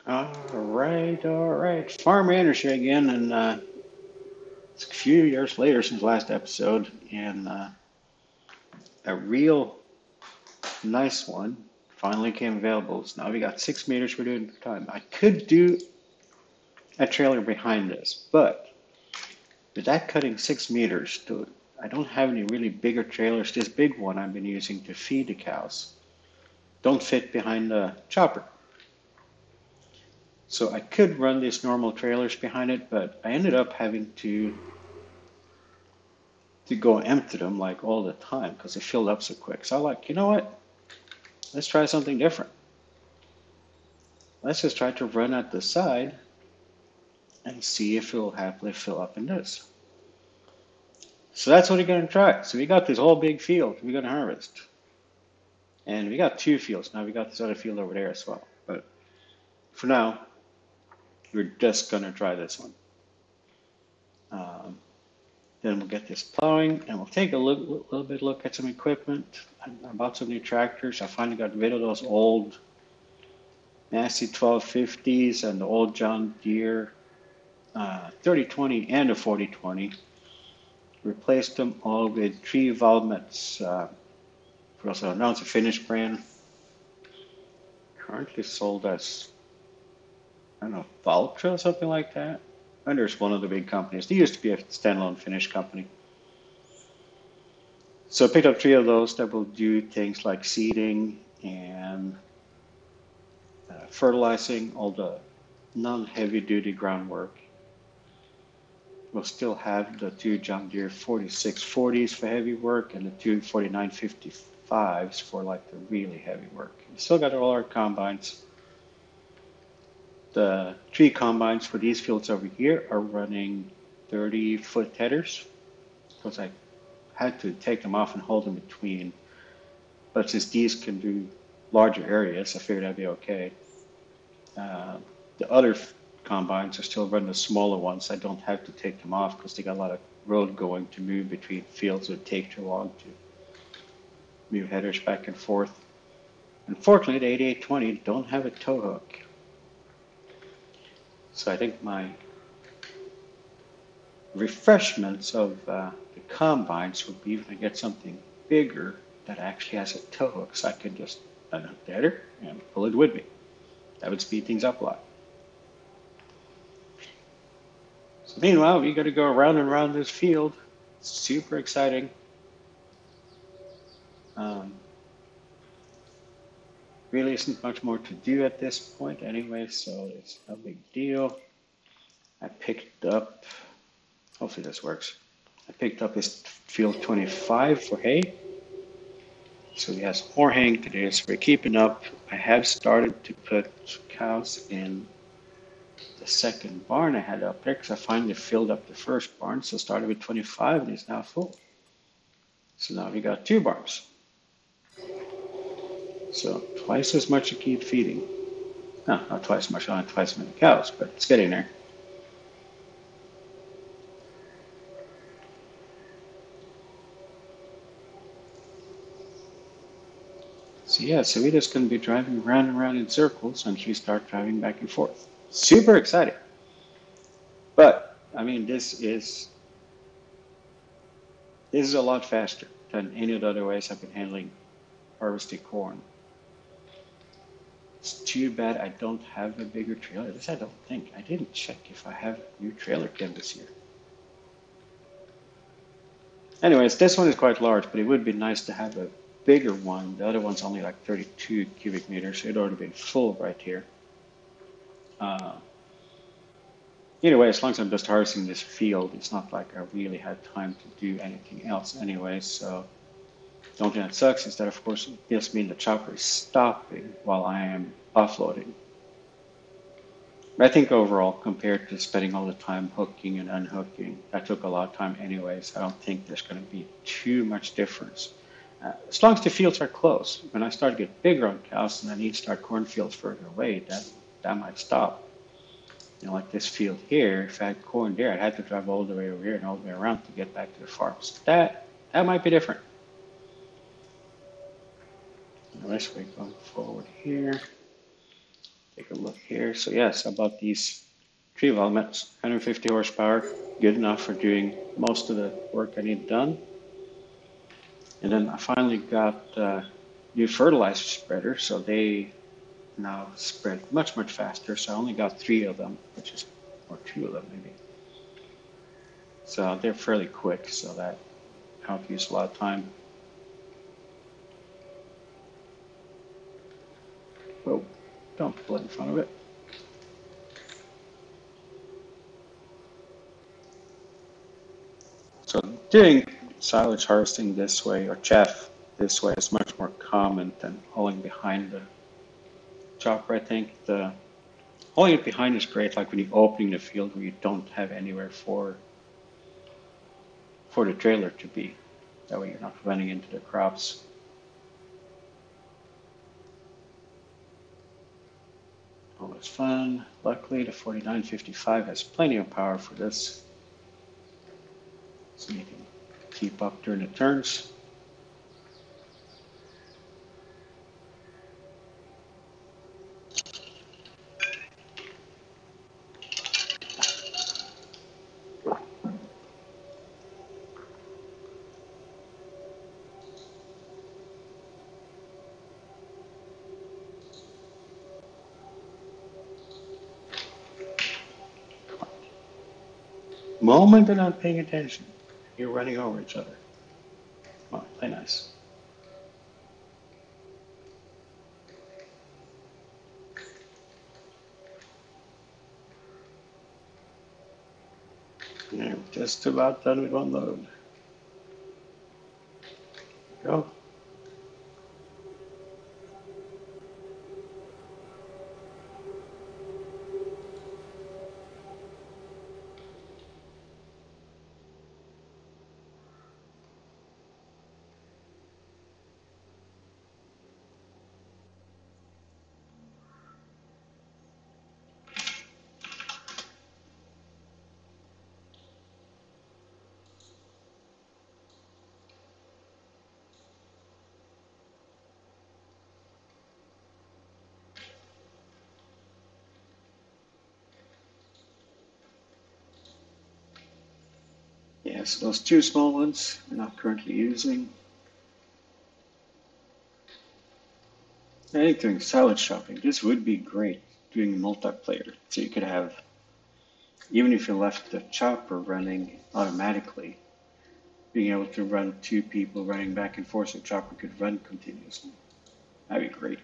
All right. Farm Manager again, and it's a few years later since last episode, and a real nice one finally came available. So now we got 6 meters we're doing per time. I could do a trailer behind this, but with that cutting 6 meters, I don't have any really bigger trailers. This big one I've been using to feed the cows don't fit behind the chopper. So I could run these normal trailers behind it, but I ended up having to go empty them like all the time because they filled up so quick. So I'm like, you know what? Let's try something different. Let's just try to run at the side and see if it will happily fill up in this. So that's what we're going to try. So we got this whole big field we're going to harvest. And we got two fields. Now we got this other field over there as well. But for now, we're just going to try this one. Then we'll get this plowing and we'll take a little bit look at some equipment. I bought some new tractors. I finally got rid of those old nasty 1250s and the old John Deere 3020 and a 4020. Replaced them all with 3 Valmets. For also now it's a Finnish brand. Currently sold as, I don't know, Valtra or something like that. And there's one of the big companies. They used to be a standalone Finnish company. So I picked up 3 of those that will do things like seeding and fertilizing, all the non-heavy duty groundwork. We'll still have the 2 John Deere 4640s for heavy work and the 2 4955s for like the really heavy work. We still got all our combines. The 3 combines for these fields over here are running 30-foot headers because I had to take them off and hold them between. But since these can do larger areas, I figured that'd be okay. The other combines are still running the smaller ones. I don't have to take them off because they got a lot of road going to move between fields. It would take too long to move headers back and forth. Unfortunately, the 8820 don't have a tow hook. So I think my refreshments of the combines would be if I get something bigger that actually has a tow hook so I could just unhook the header and pull it with me. That would speed things up a lot. So meanwhile, we got to go around and around this field. Super exciting. Really isn't much more to do at this point anyway, so it's no big deal. I picked up, hopefully this works. I picked up this field 25 for hay. So we have some more haying to do, so we're keeping up. I have started to put cows in the second barn I had up there because I finally filled up the first barn. So I started with 25 and it's now full. So now we got 2 barns. So twice as much to keep feeding. No, not twice as much, I don't have twice as many cows, but it's getting there. So yeah, so we're just going to be driving around and around in circles until we start driving back and forth. Super exciting. But, I mean, this is a lot faster than any of the other ways I've been handling harvesting corn. It's too bad I don't have a bigger trailer. This I don't think. I didn't check if I have a new trailer again this year. Anyways, this one is quite large, but it would be nice to have a bigger one. The other one's only like 32 cubic meters, so it'd already been full right here. Either way, as long as I'm just harvesting this field, it's not like I really had time to do anything else anyway, so the only thing that sucks is that, of course, it just means the chopper is stopping while I am offloading. But I think overall, compared to spending all the time hooking and unhooking, that took a lot of time anyways. I don't think there's going to be too much difference. As long as the fields are close. When I start to get bigger on cows and I need to start cornfields further away, that might stop. You know, like this field here, if I had corn there, I'd have to drive all the way over here and all the way around to get back to the farm. So that might be different. Let's going forward here. Take a look here. So yes, I bought these 3 valve mats, 150 horsepower, good enough for doing most of the work I need done. And then I finally got new fertilizer spreader, so they now spread much, much faster. So I only got 3 of them, which is, or 2 of them maybe. So they're fairly quick, so that I don't use a lot of time. Whoa, don't pull it in front of it. So doing silage harvesting this way, or chaff this way, is much more common than hauling behind the chopper. I think the hauling it behind is great, like when you're opening the field where you don't have anywhere for the trailer to be. That way you're not running into the crops. Always fun. Luckily, the 4955 has plenty of power for this, so you can keep up during the turns. Moment they're not paying attention, you're running over each other. Come on, play nice. Yeah, just about done with one load. Go. Yes, those 2 small ones we're not currently using. I think doing silage shopping, this would be great doing multiplayer. So you could have, even if you left the chopper running automatically, being able to run 2 people running back and forth so the chopper could run continuously. That'd be great.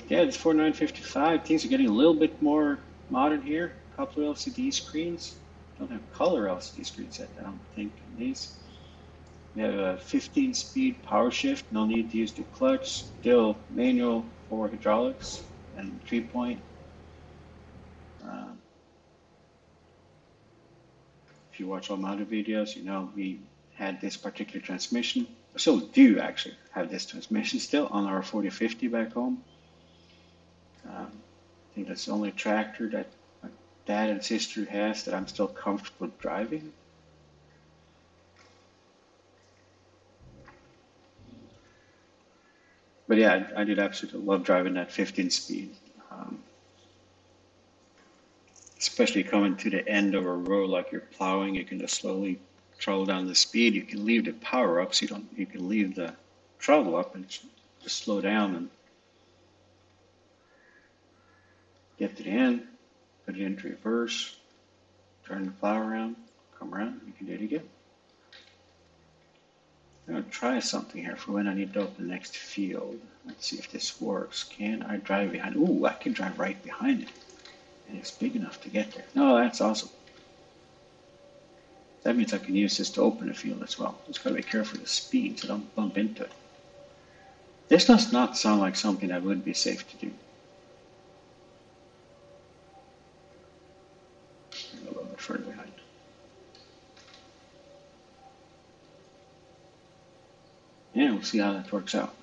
Yeah, it's 4955. Things are getting a little bit more modern here. A couple of LCD screens. Don't have color LCD screens yet, I don't think, in these. We have a 15-speed power shift, no need to use the clutch, still manual for hydraulics and 3-point. Um, if you watch all my other videos, you know we had this particular transmission. I still do actually have this transmission still on our 4050 back home. I think that's the only tractor that my dad and sister has that I'm still comfortable driving. But yeah, I did absolutely love driving that 15 speed. Um, Especially coming to the end of a row like you're plowing, you can just slowly throttle down the speed. You can leave the power up, so you can leave the throttle up and just slow down and get to the end, put it into reverse, turn the plow around, come around, you can do it again. I'm gonna try something here for when I need to open the next field. Let's see if this works. Can I drive behind? Ooh, I can drive right behind it. And it's big enough to get there. No, that's awesome. That means I can use this to open the field as well. Just gotta be careful of the speed so I don't bump into it. This does not sound like something that would be safe to do. A little bit further behind. Yeah, we'll see how that works out.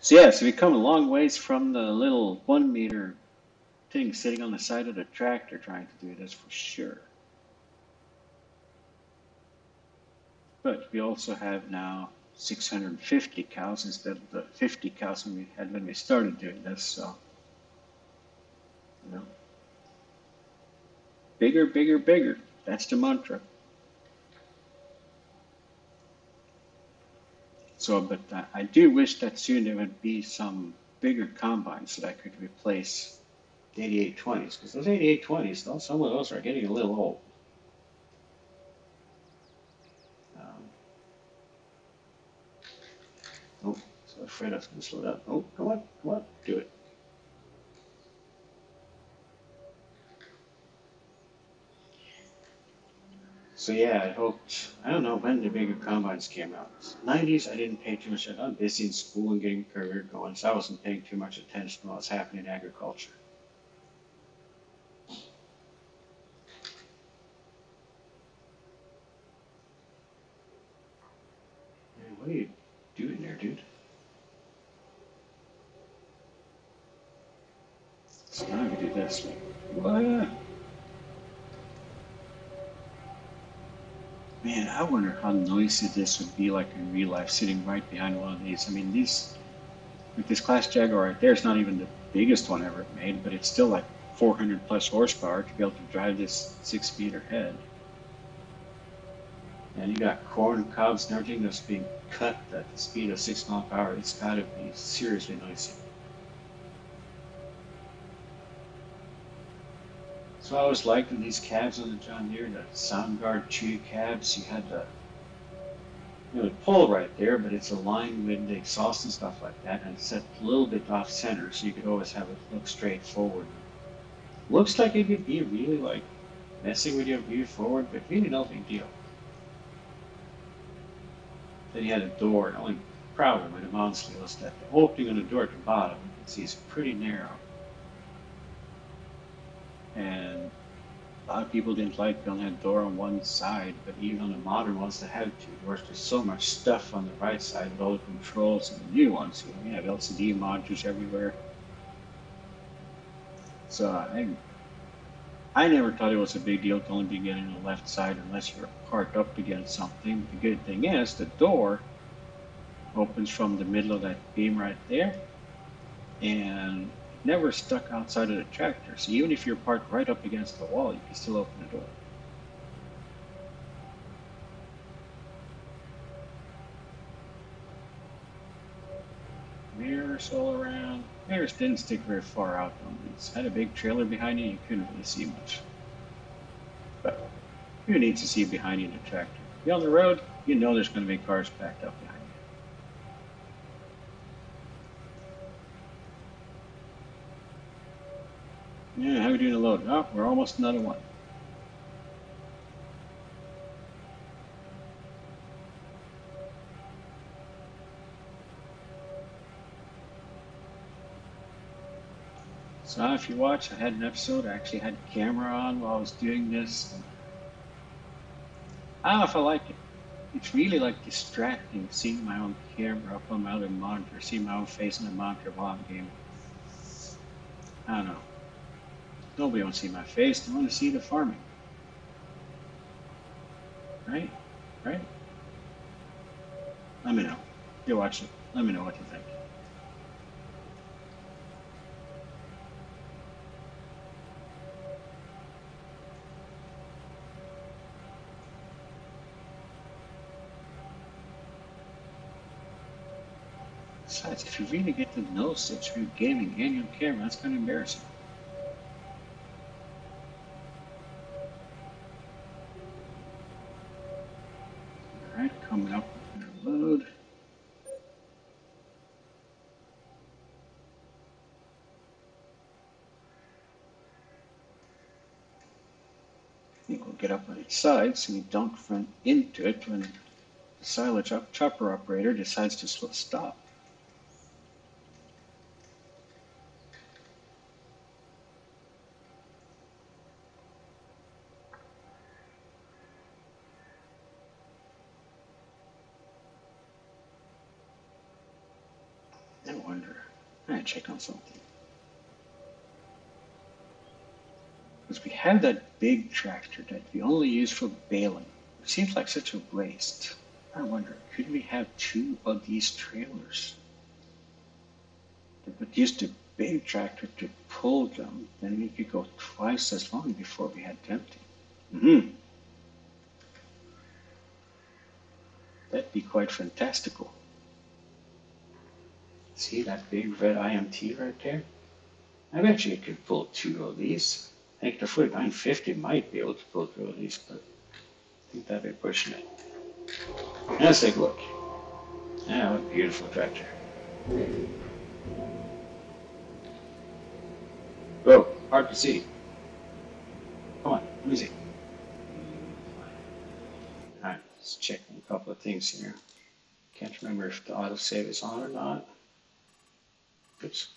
So yeah, so we come a long ways from the little 1 meter thing sitting on the side of the tractor trying to do this for sure. But we also have now 650 cows instead of the 50 cows we had when we started doing this. So, you know, bigger, bigger, bigger. That's the mantra. So, but I do wish that soon there would be some bigger combines that I could replace the 8820s, because those 8820s, though, some of those are getting a little old. Um, oh, so afraid I was going to slow down. Oh, come on, do it. So yeah, I hoped, I don't know when the bigger combines came out. 90s, I didn't pay too much attention. I'm busy in school and getting a career going, so I wasn't paying too much attention to what was happening in agriculture. Man, what are you doing there, dude? So now we do this. What? Man, I wonder how noisy this would be like in real life, sitting right behind one of these. I mean, these, like this Class Jaguar right there is not even the biggest one ever made, but it's still like 400 plus horsepower to be able to drive this 6 meter head. And you got corn cobs and everything that's being cut at the speed of 6 mile per hour. It's got to be seriously noisy. So I was liking these cabs on the John Deere, the Soundguard Chewy cabs. You had the pull right there, but it's aligned with the exhaust and stuff like that, and it's set a little bit off center, so you could always have it look straight forward. Looks like it could be really like messing with your view forward, but really no big deal. Then you had a door. The only problem with the Monster was that the opening on the door at the bottom, you can see, is pretty narrow. And a lot of people didn't like building a door on one side, but even on the modern ones that have two doors, there's so much stuff on the right side with all the controls and the new ones. You have LCD monitors everywhere. So I never thought it was a big deal to only be getting the left side unless you're parked up against something. The good thing is the door opens from the middle of that beam right there and never stuck outside of the tractor. So even if you're parked right up against the wall, you can still open the door. Mirrors all around. Mirrors didn't stick very far out on these. Had a big trailer behind you, you couldn't really see much. But you need to see behind you in the tractor. Be on the road, you know there's going to be cars backed up behind you. Yeah, how are we doing the load? Oh, we're almost another one. So if you watch, I had an episode, I actually had the camera on while I was doing this. I don't know if I like it. It's really like distracting seeing my own camera up on my other monitor, seeing my own face in the monitor while I'm gaming. I don't know. Nobody wants to see my face, they want to see the farming. Right? Right? Let me know. You watch it. Let me know what you think. Besides, if you really get the nose stitch through gaming and your camera, that's kind of embarrassing. Alright, coming up with our load. I think we'll get up on its side so we don't run into it when the silage chopper operator decides to stop. I wonder. I gotta check on something. Because we have that big tractor that we only use for baling. It seems like such a waste. I wonder, could we have two of these trailers that would use the big tractor to pull them? Then we could go twice as long before we had to empty. Mm-hmm. That'd be quite fantastical. See that big red IMT right there? I bet you could pull two of these. I think the 4950 might be able to pull two of these, but I think that'd be pushing it. Let's take a look. Yeah, what a beautiful tractor. Whoa, hard to see. Come on, let me see. Alright, let's check a couple of things here. Can't remember if the autosave is on or not. Oops.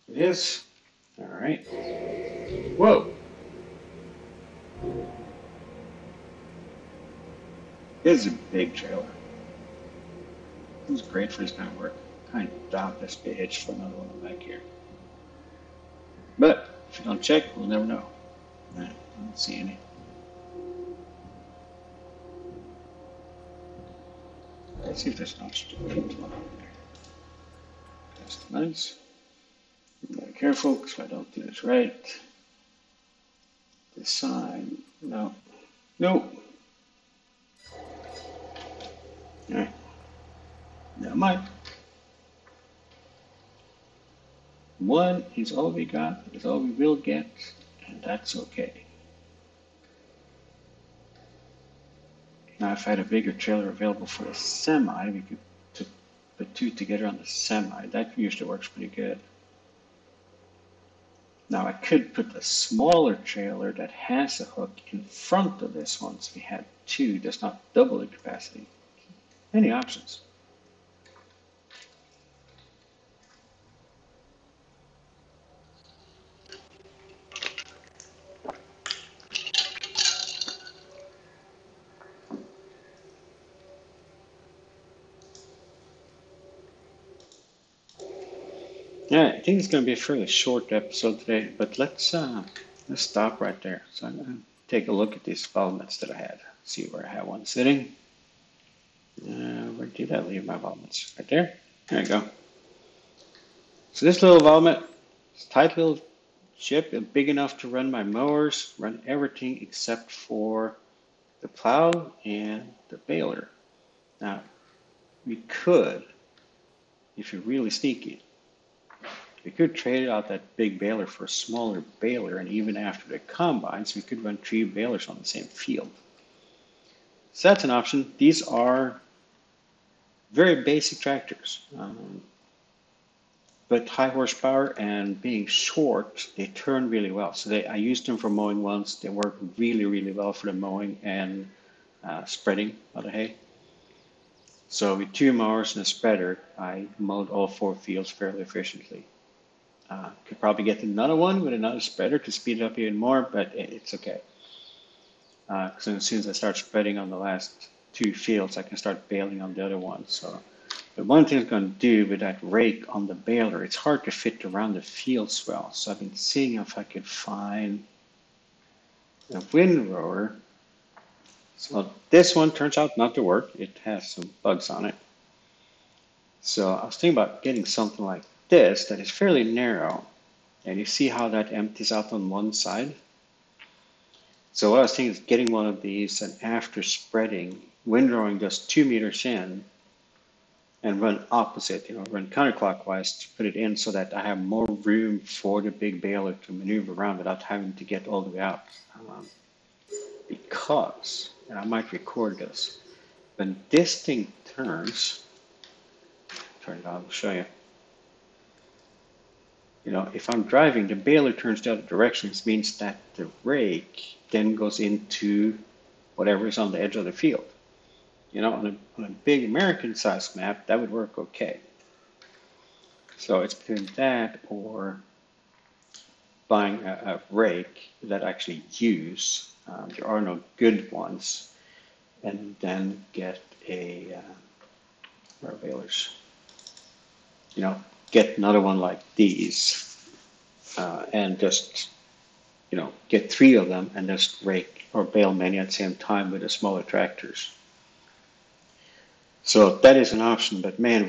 It is. Alright. Whoa! This is a big trailer. This is great for this kind of work. Kind of doubt this be hitched for another one back here. But if you don't check, we'll never know. I don't see any. Let's see if there's an option to put one on there. Customize. Be very careful because if I don't do this right. This side, no. Nope. Alright. Never mind. One is all we got, is all we will get, and that's okay. Now, if I had a bigger trailer available for a semi, we could put two together on the semi. That usually works pretty good. Now, I could put a smaller trailer that has a hook in front of this one, so we had two, that's not double the capacity. Many options. Yeah, I think it's going to be a fairly short episode today, but let's stop right there. So I'm going to take a look at these volumets that I had. See where I have one sitting. Where did I leave my volumets? Right there. There you go. So this little volumet, it's a tight little chip, big enough to run my mowers, run everything except for the plow and the baler. Now, we could, if you're really sneaky, we could trade out that big baler for a smaller baler, and even after the combines, we could run 3 balers on the same field. So that's an option. These are very basic tractors, but high horsepower and being short, they turn really well. So I used them for mowing once. They work really, really well for the mowing and spreading of the hay. So with 2 mowers and a spreader, I mowed all 4 fields fairly efficiently. Could probably get another one with another spreader to speed it up even more, but it's okay. Because as soon as I start spreading on the last 2 fields, I can start baling on the other one. So, but one thing I'm going to do with that rake on the baler, it's hard to fit around the fields well. So I've been seeing if I could find a windrower. So this one turns out not to work. It has some bugs on it. So I was thinking about getting something like this that is fairly narrow, and you see how that empties out on one side. So what I was thinking is getting one of these, and after spreading, windrowing just 2 meters in and run opposite, run counterclockwise to put it in so that I have more room for the big baler to maneuver around without having to get all the way out. Because, and I might record this, when this thing turns, turn it on, I'll show you. If I'm driving, the baler turns the other direction. It means that the rake then goes into whatever is on the edge of the field. On a big American size map, that would work okay. So it's between that or buying a rake that I actually use. There are no good ones. And then get where are balers? Get another one like these and just, get 3 of them and just rake or bale many at the same time with the smaller tractors. So that is an option, but man,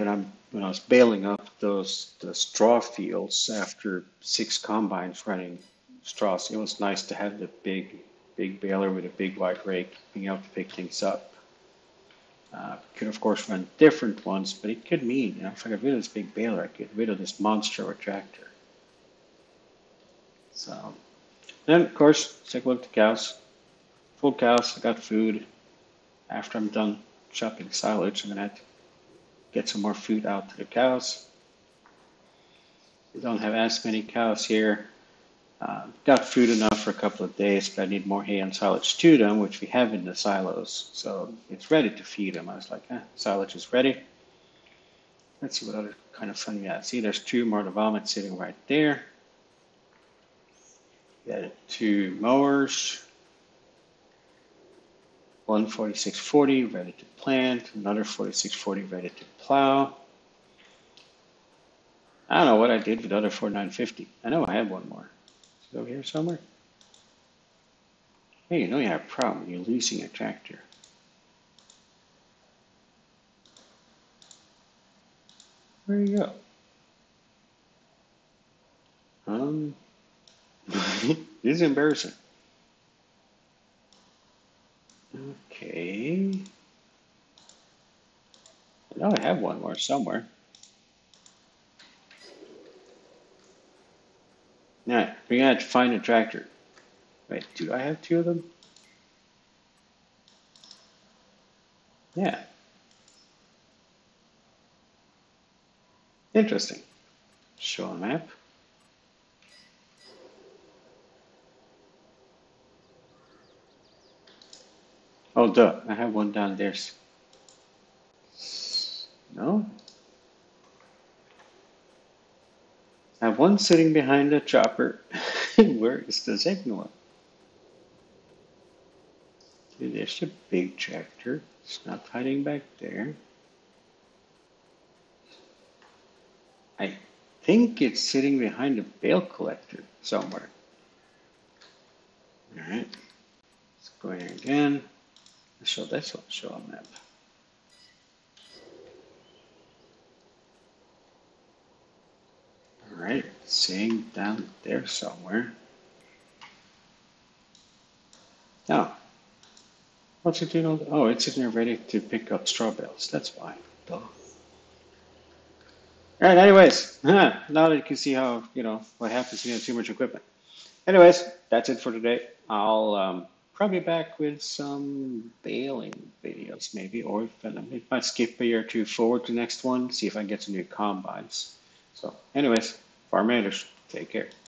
when I was baling up the straw fields after 6 combines running straws, it was nice to have the big baler with a big white rake being able to pick things up. Could of course run different ones, but it could mean, if I got rid of this big baler, I get rid of this monster of a tractor. So then of course take a look at the cows. Full cows, I got food. After I'm done chopping silage, I'm gonna have to get some more food out to the cows. We don't have as many cows here. Got food enough for a couple of days, but I need more hay and silage to them, which we have in the silos. So it's ready to feed them. I was like, silage is ready. Let's see what other kind of fun we have. See, there's 2 more of the vomit sitting right there. We added 2 mowers. One 4640 ready to plant, another 4640 ready to plow. I don't know what I did with the other 4950. I know I have one more. Is it over here somewhere? Hey, you know you have a problem. You're losing a tractor. Where you go? This is embarrassing. Okay. I know I have one more somewhere. Now, we're gonna have to find a tractor. Wait, do I have 2 of them? Yeah. Interesting. Show a map. Oh, duh. I have one down there. No? I have one sitting behind the chopper. Where is the second one? Okay, there's a big tractor. It's not hiding back there. I think it's sitting behind a bale collector somewhere. All right. Let's go here again. Show this one. Show a map. All right. Sitting down there somewhere. Oh, what's it doing? Oh, it's sitting there ready to pick up straw bales. That's why. Duh. All right. Anyways, now that you can see how what happens when you have too much equipment. Anyways, that's it for today. I'll probably back with some baling videos maybe, or if I might skip a year or 2 forward to the next one, see if I can get some new combines. So anyways, farm managers, take care.